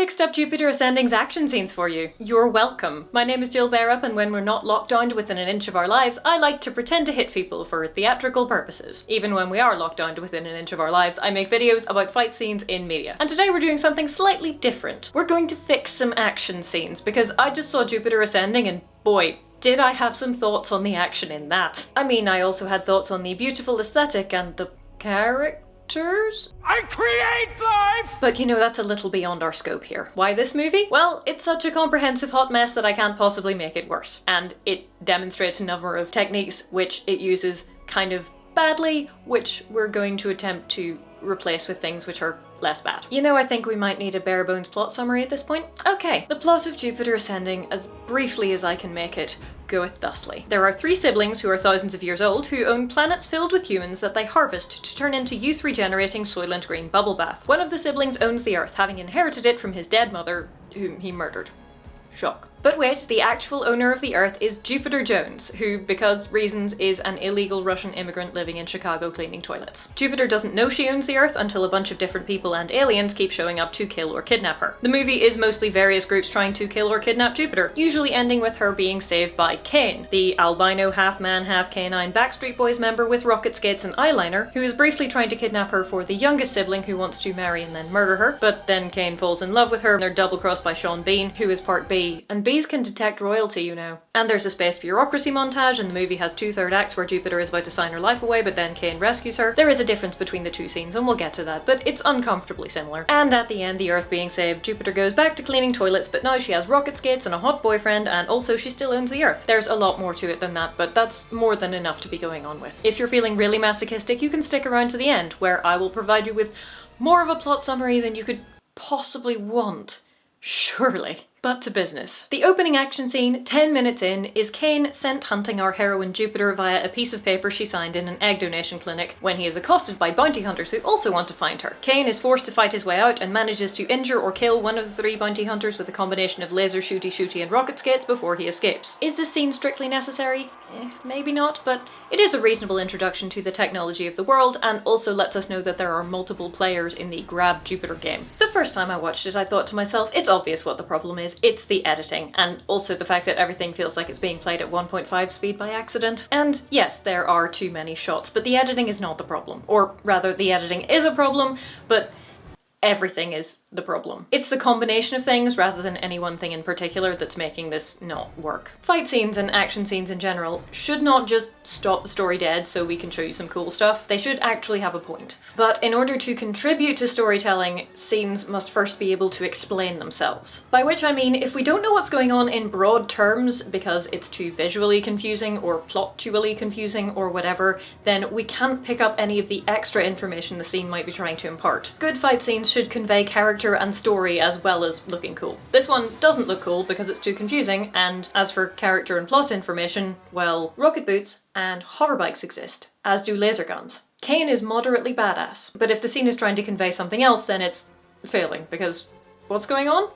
fixed up Jupiter Ascending's action scenes for you. You're welcome. My name is Jill Bearup, and when we're not locked down to within an inch of our lives, I like to pretend to hit people for theatrical purposes. Even when we are locked down to within an inch of our lives, I make videos about fight scenes in media. And today we're doing something slightly different. We're going to fix some action scenes, because I just saw Jupiter Ascending and boy, did I have some thoughts on the action in that. I mean, I also had thoughts on the beautiful aesthetic and the characters? I create life! But you know, that's a little beyond our scope here. Why this movie? Well, it's such a comprehensive hot mess that I can't possibly make it worse. And it demonstrates a number of techniques which it uses kind of badly, which we're going to attempt to replace with things which are less bad. You know, I think we might need a bare bones plot summary at this point. Okay, the plot of Jupiter Ascending, as briefly as I can make it, goeth thusly. There are 3 siblings who are thousands of years old who own planets filled with humans that they harvest to turn into youth-regenerating Soylent Green bubble bath. One of the siblings owns the Earth, having inherited it from his dead mother, whom he murdered. Shock. But wait, the actual owner of the Earth is Jupiter Jones, who, because reasons, is an illegal Russian immigrant living in Chicago cleaning toilets. Jupiter doesn't know she owns the Earth until a bunch of different people and aliens keep showing up to kill or kidnap her. The movie is mostly various groups trying to kill or kidnap Jupiter, usually ending with her being saved by Kane, the albino half-man, half-canine Backstreet Boys member with rocket skates and eyeliner, who is briefly trying to kidnap her for the youngest sibling who wants to marry and then murder her, but then Kane falls in love with her and they're double-crossed by Sean Bean, who is part B, and B's can detect royalty, you know. And there's a space bureaucracy montage, and the movie has 2/3 acts where Jupiter is about to sign her life away, but then Kane rescues her. There is a difference between the 2 scenes, and we'll get to that, but it's uncomfortably similar. And at the end, the Earth being saved, Jupiter goes back to cleaning toilets, but now she has rocket skates and a hot boyfriend, and also she still owns the Earth. There's a lot more to it than that, but that's more than enough to be going on with. If you're feeling really masochistic, you can stick around to the end, where I will provide you with more of a plot summary than you could possibly want. Surely. But to business. The opening action scene, 10 minutes in, is Kane sent hunting our heroine Jupiter via a piece of paper she signed in an egg donation clinic when he is accosted by bounty hunters who also want to find her. Kane is forced to fight his way out and manages to injure or kill one of the 3 bounty hunters with a combination of laser shooty and rocket skates before he escapes. Is this scene strictly necessary? Maybe not, but it is a reasonable introduction to the technology of the world and also lets us know that there are multiple players in the Grab Jupiter game. The first time I watched it, I thought to myself, it's obvious what the problem is. It's the editing, and also the fact that everything feels like it's being played at 1.5 speed by accident. And yes, there are too many shots, but the editing is not the problem. Or rather, the editing is a problem, but everything is the problem. It's the combination of things rather than any one thing in particular that's making this not work. Fight scenes and action scenes in general should not just stop the story dead so we can show you some cool stuff. They should actually have a point. But in order to contribute to storytelling, scenes must first be able to explain themselves. By which I mean, if we don't know what's going on in broad terms because it's too visually confusing or plot-tually confusing or whatever, then we can't pick up any of the extra information the scene might be trying to impart. Good fight scenes should convey character and story as well as looking cool. This one doesn't look cool because it's too confusing, and as for character and plot information, well, rocket boots and hoverbikes exist, as do laser guns. Kane is moderately badass, but if the scene is trying to convey something else, then it's failing, because what's going on?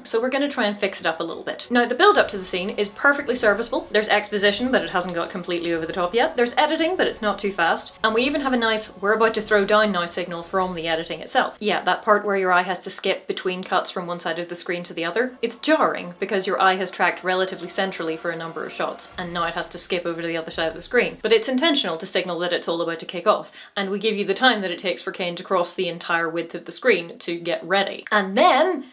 So we're going to try and fix it up a little bit. Now, the build-up to the scene is perfectly serviceable. There's exposition, but it hasn't got completely over the top yet. There's editing, but it's not too fast. And we even have a nice "we're about to throw down now" signal from the editing itself. Yeah, that part where your eye has to skip between cuts from one side of the screen to the other. It's jarring, because your eye has tracked relatively centrally for a number of shots, and now it has to skip over to the other side of the screen. But it's intentional to signal that it's all about to kick off, and we give you the time that it takes for Kane to cross the entire width of the screen to get ready. And then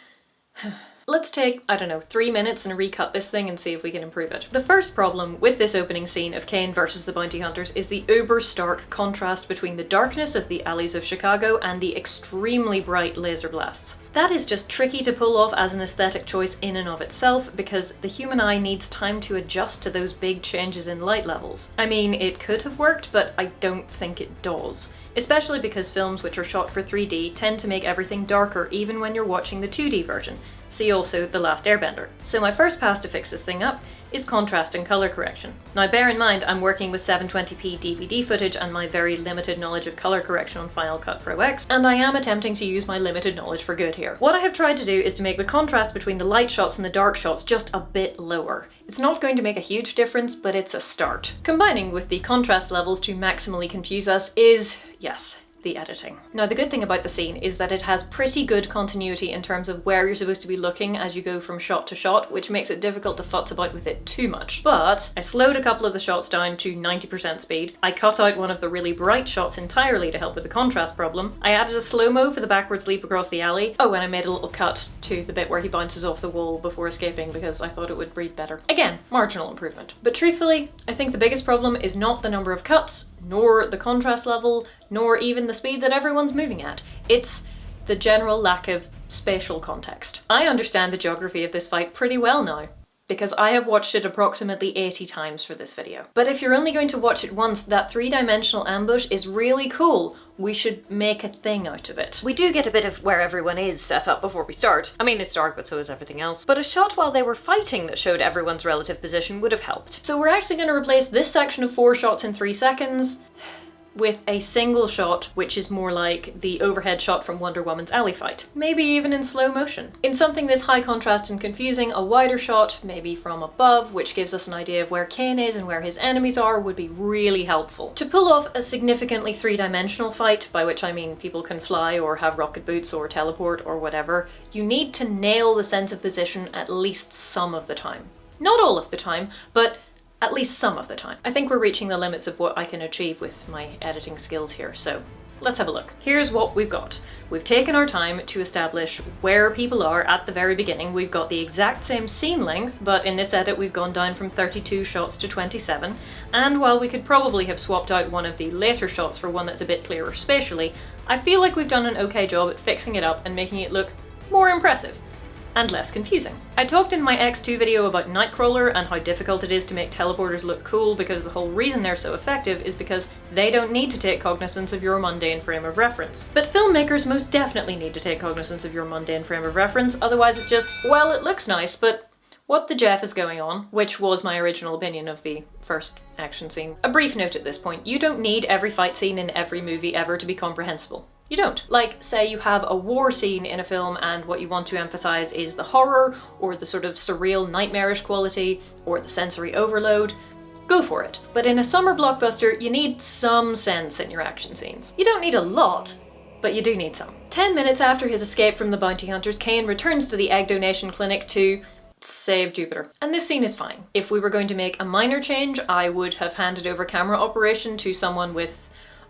let's take, I don't know, 3 minutes and recut this thing and see if we can improve it. The first problem with this opening scene of Kane versus the bounty hunters is the uber stark contrast between the darkness of the alleys of Chicago and the extremely bright laser blasts. That is just tricky to pull off as an aesthetic choice in and of itself because the human eye needs time to adjust to those big changes in light levels. I mean, it could have worked, but I don't think it does. Especially because films which are shot for 3D tend to make everything darker even when you're watching the 2D version. See also The Last Airbender. So my first pass to fix this thing up is contrast and color correction. Now bear in mind I'm working with 720p DVD footage and my very limited knowledge of color correction on Final Cut Pro X, and I am attempting to use my limited knowledge for good here. What I have tried to do is to make the contrast between the light shots and the dark shots just a bit lower. It's not going to make a huge difference, but it's a start. Combining with the contrast levels to maximally confuse us is, yes, the editing. Now, the good thing about the scene is that it has pretty good continuity in terms of where you're supposed to be looking as you go from shot to shot, which makes it difficult to futz about with it too much. But I slowed a couple of the shots down to 90% speed. I cut out one of the really bright shots entirely to help with the contrast problem. I added a slow-mo for the backwards leap across the alley. Oh, and I made a little cut to the bit where he bounces off the wall before escaping because I thought it would breathe better. Again, marginal improvement. But truthfully, I think the biggest problem is not the number of cuts, nor the contrast level, nor even the speed that everyone's moving at. It's the general lack of spatial context. I understand the geography of this fight pretty well now, because I have watched it approximately 80 times for this video. But if you're only going to watch it once, that three-dimensional ambush is really cool. We should make a thing out of it. We do get a bit of where everyone is set up before we start. I mean, it's dark, but so is everything else. But a shot while they were fighting that showed everyone's relative position would have helped. So we're actually going to replace this section of 4 shots in 3 seconds with a single shot, which is more like the overhead shot from Wonder Woman's alley fight. Maybe even in slow motion. In something this high contrast and confusing, a wider shot, maybe from above, which gives us an idea of where Kane is and where his enemies are, would be really helpful. To pull off a significantly three-dimensional fight, by which I mean people can fly or have rocket boots or teleport or whatever, you need to nail the sense of position at least some of the time. Not all of the time, but at least some of the time. I think we're reaching the limits of what I can achieve with my editing skills here, so let's have a look. Here's what we've got. We've taken our time to establish where people are at the very beginning. We've got the exact same scene length, but in this edit we've gone down from 32 shots to 27, and while we could probably have swapped out one of the later shots for one that's a bit clearer spatially, I feel like we've done an okay job at fixing it up and making it look more impressive. And less confusing. I talked in my X2 video about Nightcrawler and how difficult it is to make teleporters look cool because the whole reason they're so effective is because they don't need to take cognizance of your mundane frame of reference. But filmmakers most definitely need to take cognizance of your mundane frame of reference, otherwise it just, well, it looks nice, but what the Jeff is going on, which was my original opinion of the first action scene. A brief note at this point, you don't need every fight scene in every movie ever to be comprehensible. You don't. Like, say you have a war scene in a film and what you want to emphasize is the horror, or the sort of surreal nightmarish quality, or the sensory overload. Go for it. But in a summer blockbuster, you need some sense in your action scenes. You don't need a lot, but you do need some. 10 minutes after his escape from the bounty hunters, Kane returns to the egg donation clinic to save Jupiter. And this scene is fine. If we were going to make a minor change, I would have handed over camera operation to someone with,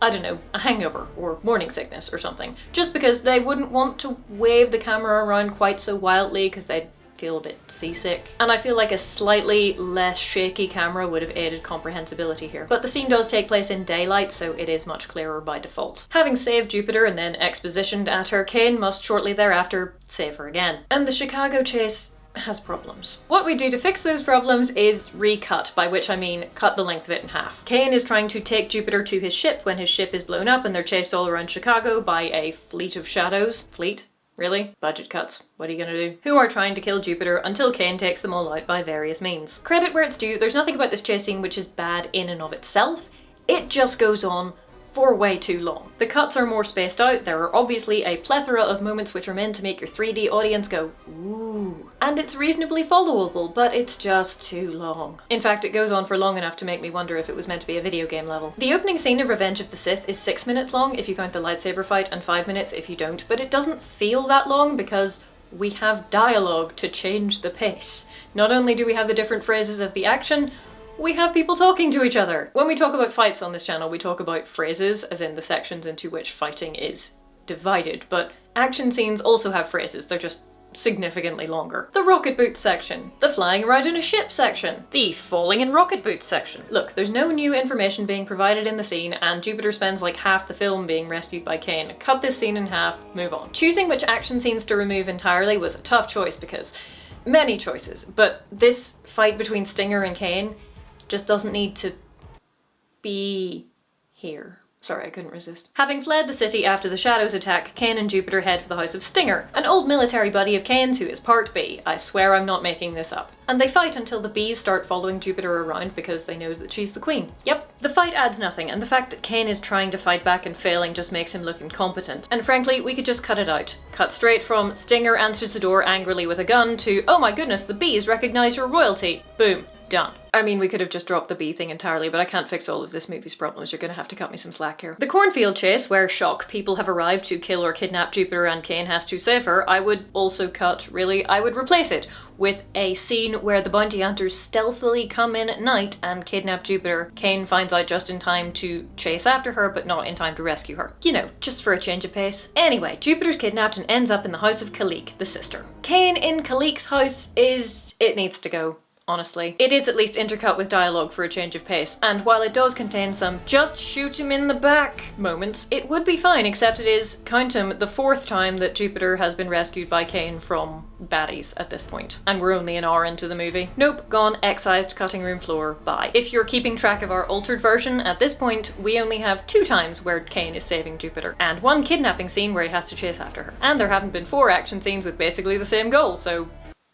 I don't know, a hangover or morning sickness or something. Just because they wouldn't want to wave the camera around quite so wildly because they'd feel a bit seasick. And I feel like a slightly less shaky camera would have aided comprehensibility here. But the scene does take place in daylight, so it is much clearer by default. Having saved Jupiter and then expositioned at her, Kane must shortly thereafter save her again. And the Chicago chase has problems. What we do to fix those problems is recut, by which I mean cut the length of it in half. Kane is trying to take Jupiter to his ship when his ship is blown up and they're chased all around Chicago by a fleet of shadows. Fleet? Really? Budget cuts. What are you gonna do? Who are trying to kill Jupiter until Kane takes them all out by various means. Credit where it's due, there's nothing about this chase scene which is bad in and of itself. It just goes on for way too long. The cuts are more spaced out, there are obviously a plethora of moments which are meant to make your 3D audience go, ooh. And it's reasonably followable, but it's just too long. In fact, it goes on for long enough to make me wonder if it was meant to be a video game level. The opening scene of Revenge of the Sith is 6 minutes long if you count the lightsaber fight, and 5 minutes if you don't, but it doesn't feel that long because we have dialogue to change the pace. Not only do we have the different phrases of the action, we have people talking to each other. When we talk about fights on this channel, we talk about phrases, as in the sections into which fighting is divided, but action scenes also have phrases, they're just significantly longer. The rocket boots section, the flying around in a ship section, the falling in rocket boots section. Look, there's no new information being provided in the scene, and Jupiter spends like half the film being rescued by Kane. Cut this scene in half, move on. Choosing which action scenes to remove entirely was a tough choice because many choices, but this fight between Stinger and Kane just doesn't need to be here. Sorry, I couldn't resist. Having fled the city after the Shadows attack, Kane and Jupiter head for the House of Stinger, an old military buddy of Kane's who is part B. I swear I'm not making this up. And they fight until the bees start following Jupiter around because they know that she's the queen. Yep. The fight adds nothing, and the fact that Kane is trying to fight back and failing just makes him look incompetent. And frankly, we could just cut it out. Cut straight from Stinger answers the door angrily with a gun to, oh my goodness, the bees recognize your royalty. Boom. Done. I mean, we could have just dropped the bee thing entirely, but I can't fix all of this movie's problems. You're gonna have to cut me some slack here. The cornfield chase, where shock, people have arrived to kill or kidnap Jupiter and Kane has to save her, I would also cut, really. I would replace it with a scene where the bounty hunters stealthily come in at night and kidnap Jupiter. Kane finds out just in time to chase after her, but not in time to rescue her. You know, just for a change of pace. Anyway, Jupiter's kidnapped and ends up in the house of Kalik, the sister. Kane in Kalik's house it needs to go. Honestly. It is at least intercut with dialogue for a change of pace, and while it does contain some just shoot him in the back moments, it would be fine, except it is, count 'em, the 4th time that Jupiter has been rescued by Kane from baddies at this point. And we're only an hour into the movie. Nope, gone, excised, cutting room floor, bye. If you're keeping track of our altered version, at this point, we only have 2 times where Kane is saving Jupiter, and 1 kidnapping scene where he has to chase after her. And there haven't been 4 action scenes with basically the same goal, so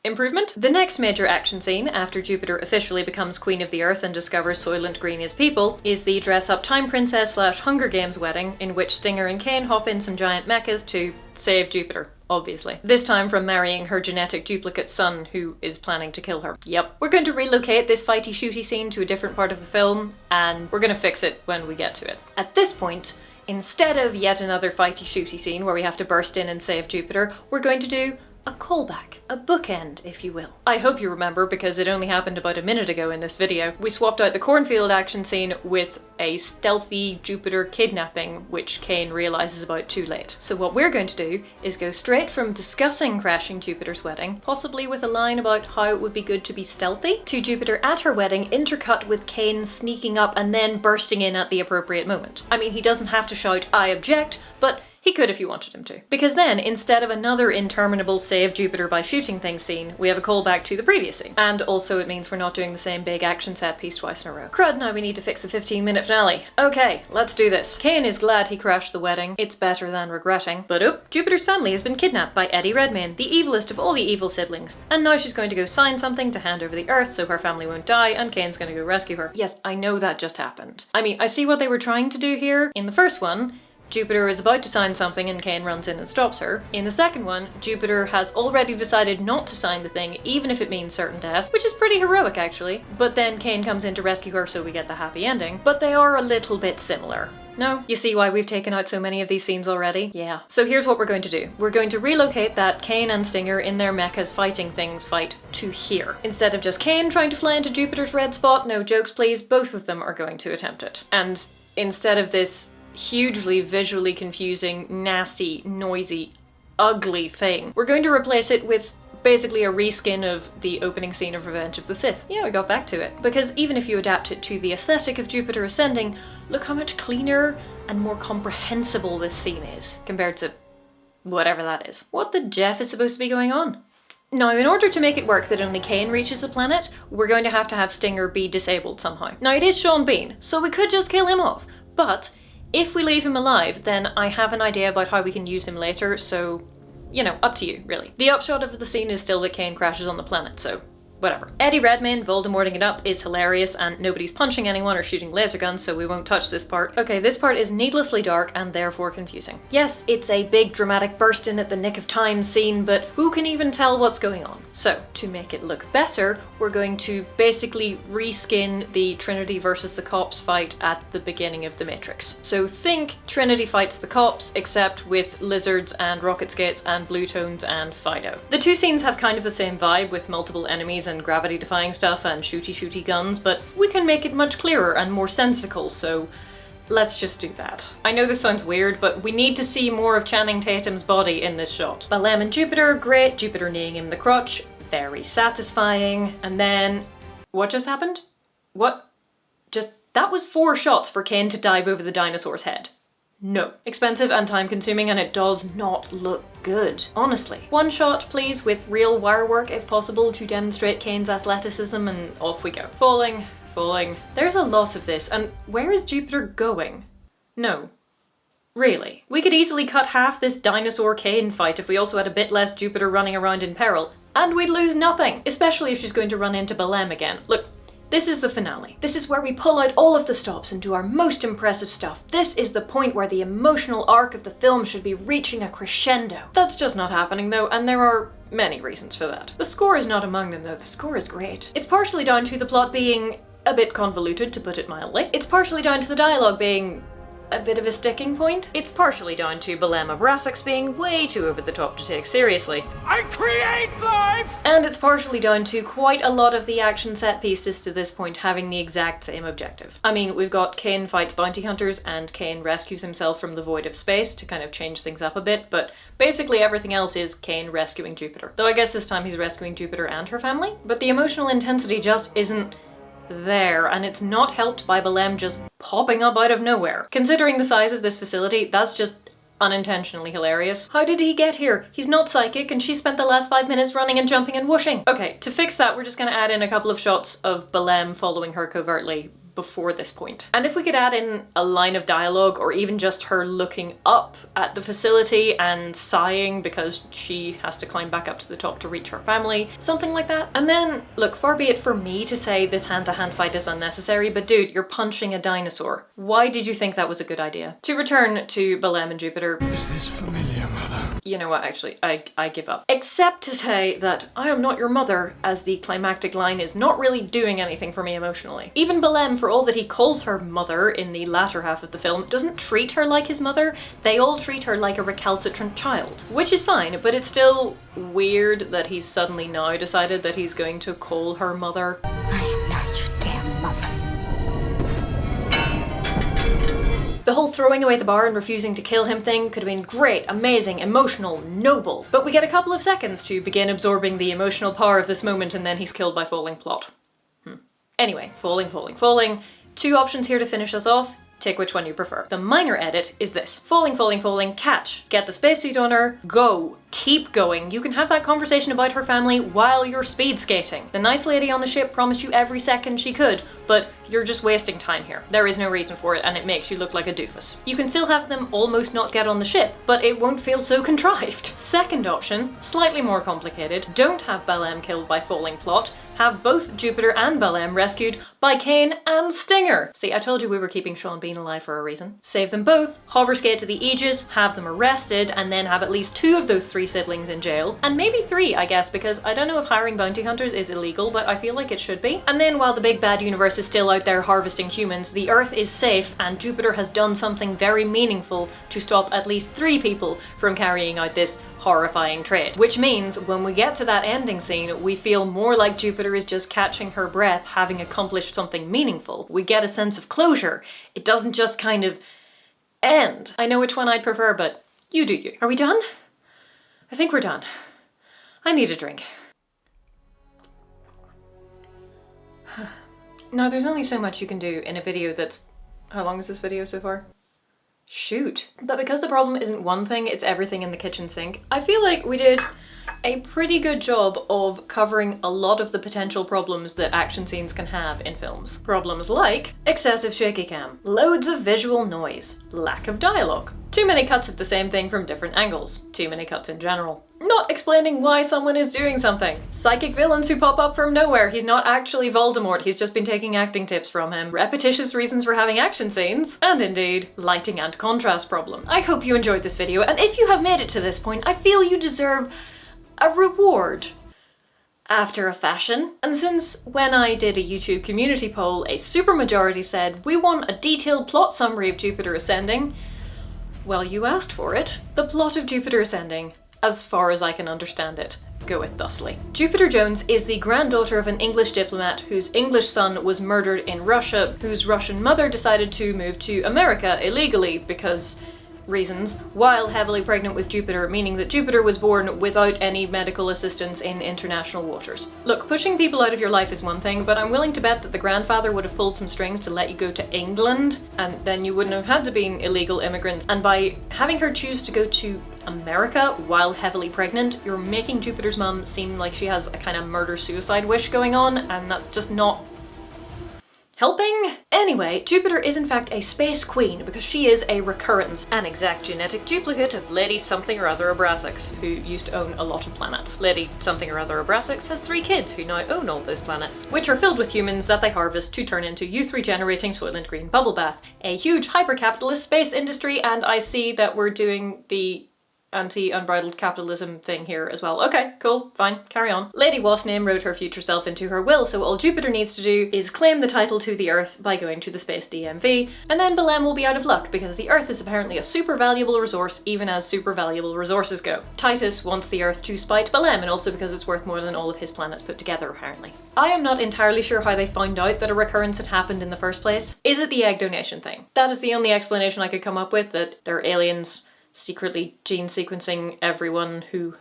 improvement? The next major action scene, after Jupiter officially becomes Queen of the Earth and discovers Soylent Green is people, is the dress-up Time Princess / Hunger Games wedding, in which Stinger and Kane hop in some giant mechas to save Jupiter, obviously. This time from marrying her genetic duplicate son, who is planning to kill her. Yep. We're going to relocate this fighty-shooty scene to a different part of the film, and we're going to fix it when we get to it. At this point, instead of yet another fighty-shooty scene where we have to burst in and save Jupiter, we're going to do a callback, a bookend, if you will. I hope you remember, because it only happened about a minute ago in this video. We swapped out the cornfield action scene with a stealthy Jupiter kidnapping, which Kane realizes about too late. So what we're going to do is go straight from discussing crashing Jupiter's wedding, possibly with a line about how it would be good to be stealthy, to Jupiter at her wedding, intercut with Kane sneaking up and then bursting in at the appropriate moment. I mean, he doesn't have to shout, "I object," but he could if you wanted him to. Because then, instead of another interminable save Jupiter by shooting things scene, we have a callback to the previous scene. And also it means we're not doing the same big action set piece twice in a row. Crud, now we need to fix the 15-minute finale. Okay, let's do this. Kane is glad he crashed the wedding. It's better than regretting. But oop, Jupiter's family has been kidnapped by Eddie Redmayne, the evilest of all the evil siblings. And now she's going to go sign something to hand over the Earth so her family won't die, and Kane's going to go rescue her. Yes, I know that just happened. I mean, I see what they were trying to do here. In the first one, Jupiter is about to sign something and Kane runs in and stops her. In the second one, Jupiter has already decided not to sign the thing, even if it means certain death, which is pretty heroic actually. But then Kane comes in to rescue her, so we get the happy ending. But they are a little bit similar. No? You see why we've taken out so many of these scenes already? Yeah. So here's what we're going to do. We're going to relocate that Kane and Stinger in their mechas fighting things fight to here. Instead of just Kane trying to fly into Jupiter's red spot, no jokes please, both of them are going to attempt it. And instead of this hugely visually confusing, nasty, noisy, ugly thing, we're going to replace it with basically a reskin of the opening scene of Revenge of the Sith. Yeah, we got back to it. Because even if you adapt it to the aesthetic of Jupiter ascending, look how much cleaner and more comprehensible this scene is, compared to whatever that is. What the Jeff is supposed to be going on? Now, in order to make it work that only Kane reaches the planet, we're going to have Stinger be disabled somehow. Now, it is Sean Bean, so we could just kill him off, but if we leave him alive, then I have an idea about how we can use him later, so, you know, up to you, really. The upshot of the scene is still that Kane crashes on the planet, so whatever. Eddie Redmayne Voldemorting it up is hilarious, and nobody's punching anyone or shooting laser guns, so we won't touch this part. Okay, this part is needlessly dark and therefore confusing. Yes, it's a big dramatic burst in at the nick of time scene, but who can even tell what's going on? So, to make it look better, we're going to basically reskin the Trinity versus the Cops fight at the beginning of The Matrix. So think Trinity fights the Cops, except with lizards and rocket skates and blue tones and Fido. The two scenes have kind of the same vibe, with multiple enemies and gravity-defying stuff and shooty guns, but we can make it much clearer and more sensical, so let's just do that. I know this sounds weird, but we need to see more of Channing Tatum's body in this shot. Balem and Jupiter, great. Jupiter kneeing him in the crotch, very satisfying. And then, what just happened? What? That was 4 shots for Kane to dive over the dinosaur's head. No. Expensive and time consuming, and it does not look good, honestly. One shot, please, with real wire work if possible to demonstrate Kane's athleticism, and off we go. Falling. There's a lot of this, and where is Jupiter going? No. Really. We could easily cut half this dinosaur Kane fight if we also had a bit less Jupiter running around in peril, and we'd lose nothing, especially if she's going to run into Balem again. Look, This is the finale. This is where we pull out all of the stops and do our most impressive stuff. This is the point where the emotional arc of the film should be reaching a crescendo. That's just not happening though, and there are many reasons for that. The score is not among them though. The score is great. It's partially down to the plot being a bit convoluted, to put it mildly. It's partially down to the dialogue being a bit of a sticking point. It's partially down to Belem Abrasix being way too over the top to take seriously. I create life! And it's partially down to quite a lot of the action set pieces to this point having the exact same objective. I mean, we've got Kane fights bounty hunters and Kane rescues himself from the void of space to kind of change things up a bit, but basically everything else is Kane rescuing Jupiter. Though I guess this time he's rescuing Jupiter and her family, but the emotional intensity just isn't there, and it's not helped by Belem just popping up out of nowhere. Considering the size of this facility, that's just unintentionally hilarious. How did he get here? He's not psychic and she spent the last 5 minutes running and jumping and whooshing. Okay, to fix that, we're just gonna add in a couple of shots of Belem following her covertly before this point. And if we could add in a line of dialogue or even just her looking up at the facility and sighing because she has to climb back up to the top to reach her family, something like that. And then, look, far be it for me to say this hand-to-hand fight is unnecessary, but dude, you're punching a dinosaur. Why did you think that was a good idea? To return to Belem and Jupiter. Is this familiar, Mother? You know what, actually, I give up. Except to say that I am not your mother, as the climactic line is not really doing anything for me emotionally. Even Belem, for all that he calls her mother in the latter half of the film, doesn't treat her like his mother. They all treat her like a recalcitrant child. Which is fine, but it's still weird that he's suddenly now decided that he's going to call her mother. I am not your damn mother. The whole throwing away the bar and refusing to kill him thing could have been great, amazing, emotional, noble. But we get a couple of seconds to begin absorbing the emotional power of this moment and then he's killed by falling plot. Anyway, falling. 2 options here to finish us off. Take which one you prefer. The minor edit is this. Falling, catch. Get the spacesuit on her, go. Keep going. You can have that conversation about her family while you're speed skating. The nice lady on the ship promised you every second she could, but you're just wasting time here. There is no reason for it and it makes you look like a doofus. You can still have them almost not get on the ship, but it won't feel so contrived. Second option, slightly more complicated. Don't have Belem killed by falling plot. Have both Jupiter and Belem rescued by Kane and Stinger. See, I told you we were keeping Sean Bean alive for a reason. Save them both, hover skate to the Aegis, have them arrested, and then have at least 2 of those 3 siblings in jail. And maybe 3, I guess, because I don't know if hiring bounty hunters is illegal, but I feel like it should be. And then while the big bad universe is still out there harvesting humans, the Earth is safe and Jupiter has done something very meaningful to stop at least 3 people from carrying out this horrifying trade. Which means when we get to that ending scene, we feel more like Jupiter is just catching her breath, having accomplished something meaningful. We get a sense of closure. It doesn't just kind of end. I know which one I'd prefer, but you do you. Are we done? I think we're done. I need a drink. Now, there's only so much you can do in a video that's... How long is this video so far? Shoot. But because the problem isn't one thing, it's everything in the kitchen sink, I feel like we did a pretty good job of covering a lot of the potential problems that action scenes can have in films. Problems like excessive shaky cam, loads of visual noise, lack of dialogue, too many cuts of the same thing from different angles, too many cuts in general, not explaining why someone is doing something, psychic villains who pop up from nowhere, he's not actually Voldemort, he's just been taking acting tips from him, repetitious reasons for having action scenes, and indeed, lighting and contrast problem. I hope you enjoyed this video, and if you have made it to this point, I feel you deserve a reward after a fashion. And since when I did a YouTube community poll, a supermajority said we want a detailed plot summary of Jupiter Ascending, well, you asked for it. The plot of Jupiter Ascending, as far as I can understand it, goeth thusly. Jupiter Jones is the granddaughter of an English diplomat whose English son was murdered in Russia, whose Russian mother decided to move to America illegally because reasons, while heavily pregnant with Jupiter, meaning that Jupiter was born without any medical assistance in international waters. Look, pushing people out of your life is one thing, but I'm willing to bet that the grandfather would have pulled some strings to let you go to England, and then you wouldn't have had to be illegal immigrants. And by having her choose to go to America while heavily pregnant, you're making Jupiter's mum seem like she has a kind of murder-suicide wish going on, and that's just not helping? Anyway, Jupiter is in fact a space queen because she is a recurrence, an exact genetic duplicate of Lady something or other Abrasax, who used to own a lot of planets. Lady something or other Abrasax has 3 kids who now own all those planets, which are filled with humans that they harvest to turn into youth-regenerating Soylent Green bubble bath. A huge hyper-capitalist space industry, and I see that we're doing the anti-unbridled capitalism thing here as well. Okay, cool, fine, carry on. Lady Wasname wrote her future self into her will, so all Jupiter needs to do is claim the title to the Earth by going to the space DMV, and then Belém will be out of luck because the Earth is apparently a super valuable resource, even as super valuable resources go. Titus wants the Earth to spite Belém, and also because it's worth more than all of his planets put together, apparently. I am not entirely sure how they found out that a recurrence had happened in the first place. Is it the egg donation thing? That is the only explanation I could come up with, that there are aliens secretly gene sequencing everyone who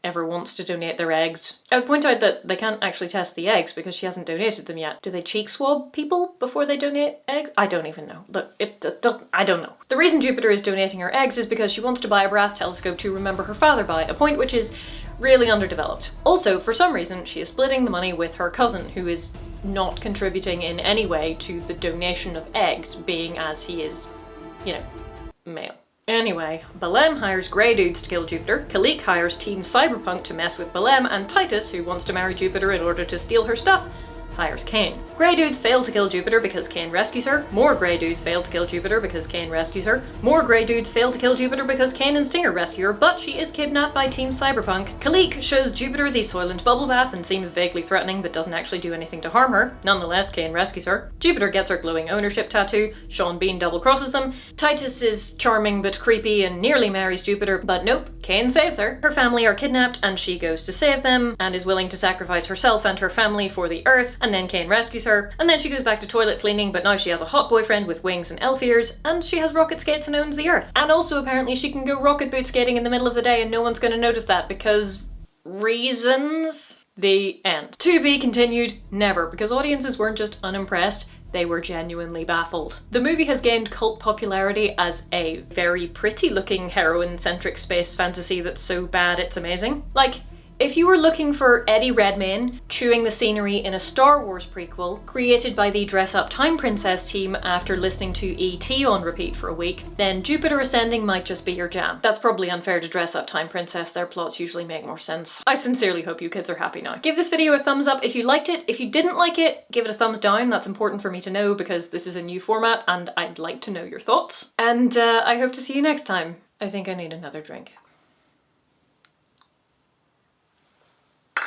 ever wants to donate their eggs. I would point out that they can't actually test the eggs because she hasn't donated them yet. Do they cheek swab people before they donate eggs? I don't even know. Look, I don't know. The reason Jupiter is donating her eggs is because she wants to buy a brass telescope to remember her father by, a point which is really underdeveloped. Also, for some reason, she is splitting the money with her cousin, who is not contributing in any way to the donation of eggs, being as he is, you know, male. Anyway, Belém hires grey dudes to kill Jupiter, Kalik hires Team Cyberpunk to mess with Belém, and Titus, who wants to marry Jupiter in order to steal her stuff, hires Cain. Grey dudes fail to kill Jupiter because Cain rescues her, more grey dudes fail to kill Jupiter because Cain rescues her, more grey dudes fail to kill Jupiter because Cain and Stinger rescue her, but she is kidnapped by Team Cyberpunk. Kalik shows Jupiter the Soylent bubble bath and seems vaguely threatening but doesn't actually do anything to harm her. Nonetheless, Cain rescues her. Jupiter gets her glowing ownership tattoo, Sean Bean double crosses them, Titus is charming but creepy and nearly marries Jupiter, but nope, Cain saves her. Her family are kidnapped and she goes to save them and is willing to sacrifice herself and her family for the Earth, and then Cain rescues her, and then she goes back to toilet cleaning, but now she has a hot boyfriend with wings and elf ears, and she has rocket skates and owns the Earth. And also apparently she can go rocket boot skating in the middle of the day and no one's gonna notice that because reasons. The end. To be continued, never, because audiences weren't just unimpressed, they were genuinely baffled. The movie has gained cult popularity as a very pretty looking heroine-centric space fantasy that's so bad it's amazing. Like, if you were looking for Eddie Redmayne chewing the scenery in a Star Wars prequel created by the Dress Up Time Princess team after listening to E.T. on repeat for a week, then Jupiter Ascending might just be your jam. That's probably unfair to Dress Up Time Princess, their plots usually make more sense. I sincerely hope you kids are happy now. Give this video a thumbs up if you liked it. If you didn't like it, give it a thumbs down. That's important for me to know because this is a new format and I'd like to know your thoughts. And I hope to see you next time. I think I need another drink.